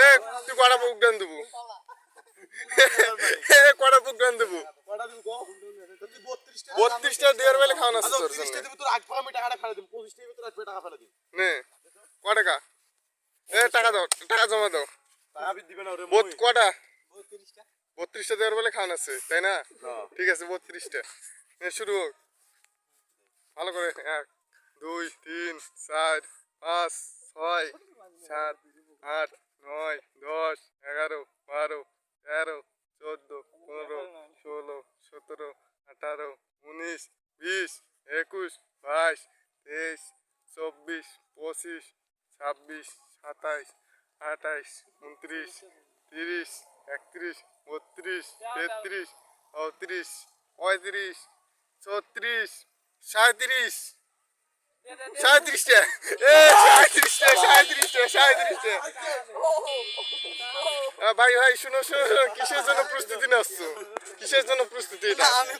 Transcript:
এ তুই কটা বুক গান দেবো কটা বুক গান দেবো 32টা দেওয়ার বেলা খাওয়ানো আছে তোর জন্য নে ক টাকা এ টাকা দাও টাকা জমা দাও কটা 32টা দেওয়ার বেলা খাওয়ানো আছে তাই না ঠিক আছে 32টা শুরু হোক ভালো করে 1 2 3 4 5 6 7 8 9 10 11 12 13 14 15 16 17 18 19 20 21 22 23 24 25 26 27 28 29 30 31 32 33 34 35 34 37 37টা এ 37টা ভাই ভাই শুনো শুনো কিসের জন্য প্রস্তুতি নাও কিসের জন্য প্রস্তুতি এটা আমি